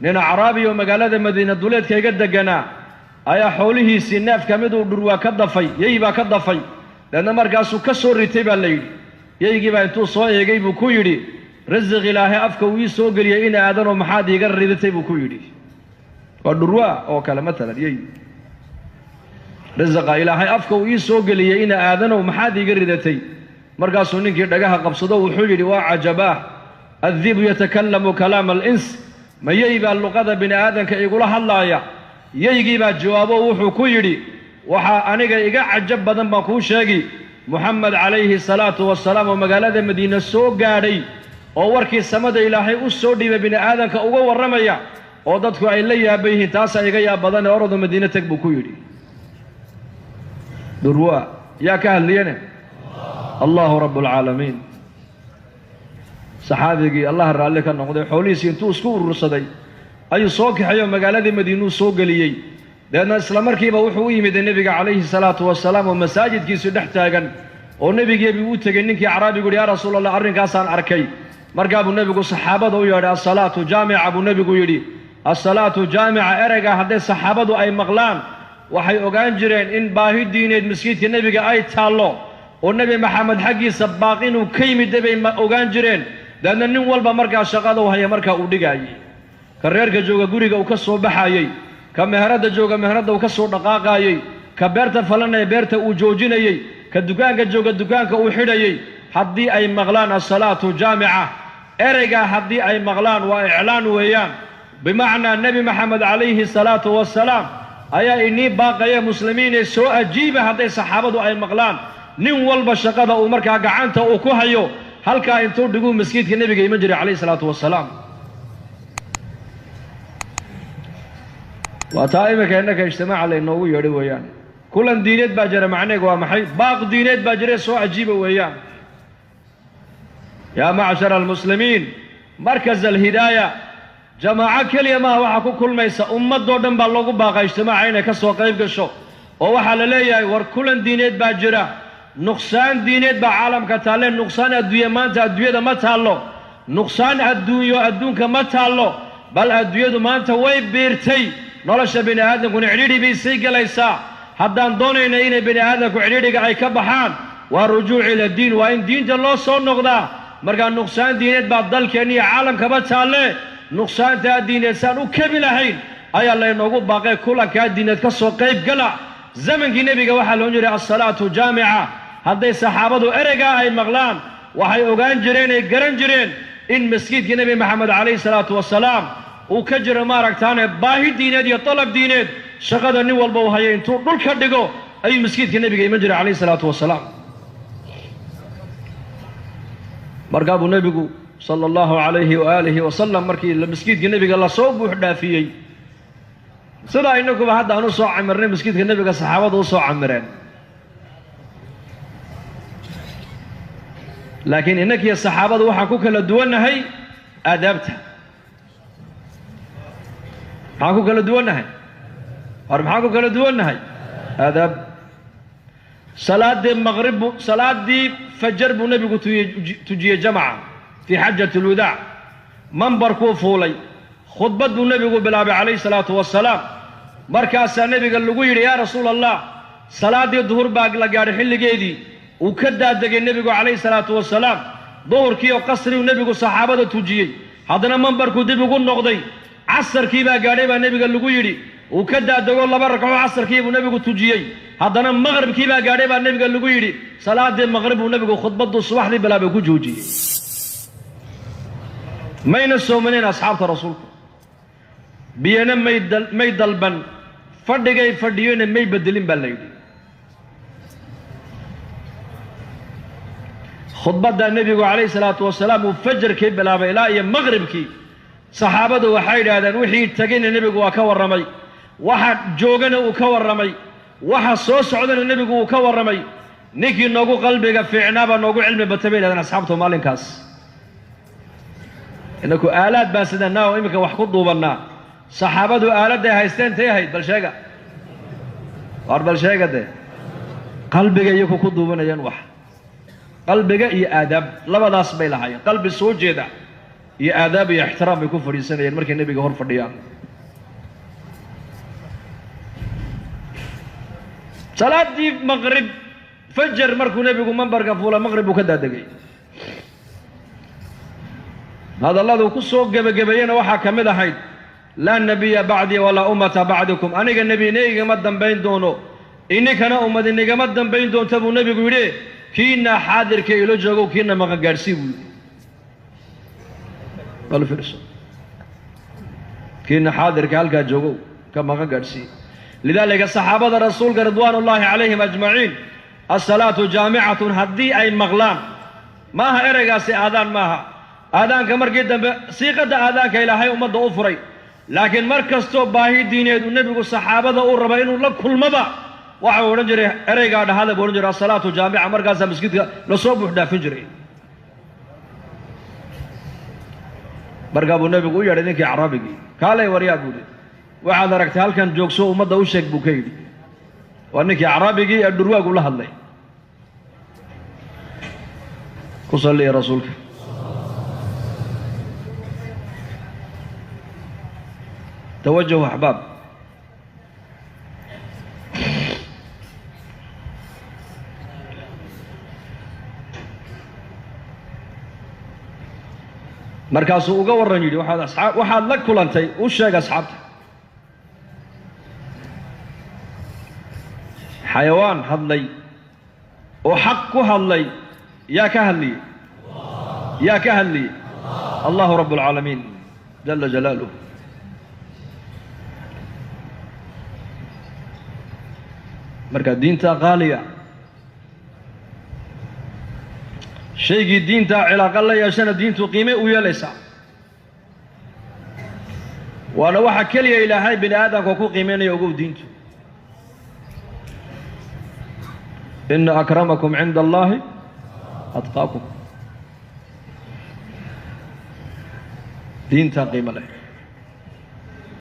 nin acraabi oo magaalada madiina duleedka iga deganaa ayaa xoolihiisii neef ka mid uu dhurwaa ka dafay yey baa ka dafay deedna markaasuu ka soo ritay baa la yidhi yeygii baa intuu soo eegay buu ku yidhi rasiq ilaahay afka uu ii soo geliyey in aadanoo maxaad iiga ridatay buu ku yidhi waa dhurwaa oo kale matalan yey rasiqa ilaahay afka uu ii soo geliyey in aadanow maxaad iiga ridatay markaasuu ninkii dhagaha qabsado wuxuu yidhi waa cajabaah addibu yatakallamu kalaama alins ma yey baa luqada bini aadanka igula hadlaaya yeygii baa jawaabo wuxuu ku yidhi waxaa aniga iga cajab badan baan kuu sheegi muxamed calayhi salaatu wasalaam oo magaalada madiina soo gaadhay oo warkii samada ilaahay u soo dhiibay bini aadanka uga warramaya oo dadku ay la yaaban yihiin taasaa iga yaab badan ee orado madiina teg buu ku yidhi durwa yaa ka hadliyane allahu rabbulcaalamiin saxaabigii allah raalli ka noqday xoolihiisii intuu isku urursaday ayuu soo kaxeeyoo magaaladii madiinuu soo geliyey deedna isla markiiba wuxuu u yimid nebiga calayhi salaatu wasalaam oo masaajidkiisu dhex taagan oo nebigeebii u tegey ninkii acraabigu yidhi yaa rasuul allah arrinkaasaan arkay markaa buu nebigu saxaabada u yeedhay assalaatu jaamica buu nebigu yidhi assalaatu jaamica ereygaa hadday saxaabadu ay maqlaan waxay ogaan jireen in baahi diineed masjidka nebiga ay taallo oo nebi maxamed xaggiisa baaq inuu ka yimid bay ogaan jireen deedna nin walba markaa shaqada u haya markaa uu dhigaayey ka reerka jooga guriga uu ka soo baxaayey ka meheradda jooga meheradda uu ka soo dhaqaaqaayey ka beerta falanaya beerta uu joojinayey ka dukaanka jooga dukaanka uu xidhayey haddii ay maqlaan assalaatu jaamica ereygaa haddii ay maqlaan waa iclaan weeyaan bimacnaa nebi maxamed calayhi salaatu wasalaam ayaa inii baaqaya muslimiinee soo ajiiba hadday saxaabadu ay maqlaan nin walba shaqada uu markaa gacanta uu ku hayo halkaa intuu dhiguu masjidka nebiga iman jiray calayhi salaatu wasalaam waa taa iminka innaka ijtimaaca laynoogu yeedhay weeyaan kulan diineed baa jira macneegu waa maxay baaq diineed baa jira soo ajiiba weeyaan yaa macshara almuslimiin markaz alhidaaya jamaaco keliya maaha waxaa ku kulmaysa ummadoo dhan baa loogu baaqa ijtimaaca inay ka soo qayb gasho oo waxaa la leeyahay war kulan diineed baa jira nuqsaan diineed baa caalamka taalle nuqsaan adduunye maanta adduunyada ma taallo nuqsaan adduunyo adduunka ma taallo bal adduunyadu maanta way biirtay nolosha bini aadamkuna cidhiidhi bay sii galaysaa haddaan doonayna inay bini aadamku cidhiidhiga ay ka baxaan waa rujuuc ila diin waa in diinta loo soo noqdaa markaa nuqsaan diineed baa dalkeenna iyo caalamkaba taalle nuqsaantaa diineed saan u kebi lahayn ayaa laynoogu baaqay kulankaa diineed ka soo qayb gala zamankii nebiga waxaa loon jiray assalaatu jaamica hadday saxaabadu ereygaa ay maqlaan waxay ogaan jireen ay garan jireen in masjidkii nebi maxamed calayhi salaatu wasalaam uu ka jiro maaragtaane baahi diineed iyo dalab diineed shaqada nin walba uu hayay intuu dhulka dhigo ayuu masjidka nebiga iman jiray calayhi salaatu wasalaam markaa buu nebigu sala allahu calayhi waaalihi wasalam markii masjidka nebiga lasoo buux dhaafiyey sidaa inaguba hadda aan u soo camirnay masjidka nebiga saxaabadu u soo camireen laakiin innakiyo saxaabadu waxaan ku kala duwannahay aadaabta maxaan ku kala duwannahay war maxaan ku kala duwannahay aadaab salaaddii fajar buu nebigu tujiyey jamaca fii xajati alwadaac mambarkuu fuulay khudbad buu nebigu bilaabay calayhi salaatu wasalaam markaasaa nebiga lagu yidhi yaa rasuula allah salaaddii duhur baa la gaadhay xilligeedii uu ka daadegay nebigu calayhi salaatu wasalaam duhurkii oo qasrigu nebigu saxaabada tujiyey haddana mambarkuu dib ugu noqday casarkii baa gaadhay baa nebiga lagu yidhi uu ka daadego 2 ragco casarkii buu nebigu tujiyey haddana maqribkii baa gaadhay baa nebiga lagu yidhi salaaddii maqrib buu nebigu khudbaddu subaxdii bilaabay ku joojiyey mayna soomaneen asxaabta rasuulku biyana may dalban fadhigay fadhiyona may bedelin baa la yidhi khudbadda nebigu calayhi salaatu wasalaam uu fajarkii bilaabay ilaa iyo maqribkii saxaabadu waxay yidhaahdeen wixii tegayna nebigu waa ka warramay waxa joogana uu ka warramay waxa soo socdana nebigu uu ka warramay ninkii noogu qalbiga fiicnaaba noogu cilmi batay bay yidhahdeen asxaabtu maalinkaas inaku aalaad baan sidanaa oo iminka wax ku duubannaa saxaabadu aaladday haysteen tay ahayd bal sheega war bal sheega dee qalbiga iyaku ku duubanayaan wax qalbiga iyo aadaab labadaas bay lahaayeen qalbi soo jeeda iyo aadaab iyo ixtiraam bay ku fadhiisanayeen markay nebiga hor fadhiyaan. salaadii maqrib fajar markuu nebigu mambarka fuula maqrib buu ka daadegay. hadalladu ku soo gebagabeeyena waxaa ka mid ahayd laa nabiya bacdii walaa ummata bacdikum, aniga nebi inigama dambayn doono, ininkana ummad inigama dambayn doonta buu nebigu yidhi. kiina xaadirka ilo joogow kiina maqan gaadhsii buu yidhi. bal fiirso, kiina xaadirka halkaa joogow ka maqan gaadhsii. lidaalika saxaabada rasuulka ridwaanullaahi calayhim ajmaciin assalaatu jaamicatun haddii ay maqlaan, maaha ereygaasi aadaan maaha, aadaanka markii dambe siiqadda aadaanka ilaahay ummadda u furay, laakiin mar kastoo baahi diineed uu nebigu saxaabada uu raba inuu la kulmaba waxau odhan jiray ereygaa dhahada buu odhan jiray assalaatu jaamica. markaasaa masjidka lasoo buux dhaafin jiray. markaa buu nebigu u yeedhay ninkii carabigii, kaalay waryaa buu yidhi, waxaad aragtay halkan joogso ummadda u sheeg buu ka yidhi. waa ninkii carabigii ee dhurwaagu la hadlay. ku salliya rasuulka. توجهوا أحباب. markaasuu uga waran yidhi waxaad la kulantay u sheeg asxaabta. xayawaan hadlay oo xaq ku hadlay yaa ka hadliyey allahu rabb alcaalamiin jala jalaaluh. marka diinta qaaliya, shaygii diinta cilaaqa la yeeshana diintu qiime u yeelaysaa. waana waxa keliya ilaahay bini aadamka ku qiimeynaya ogow diintu. ina akramakum cinda allaahi atqaakum. diinta qiimo leh.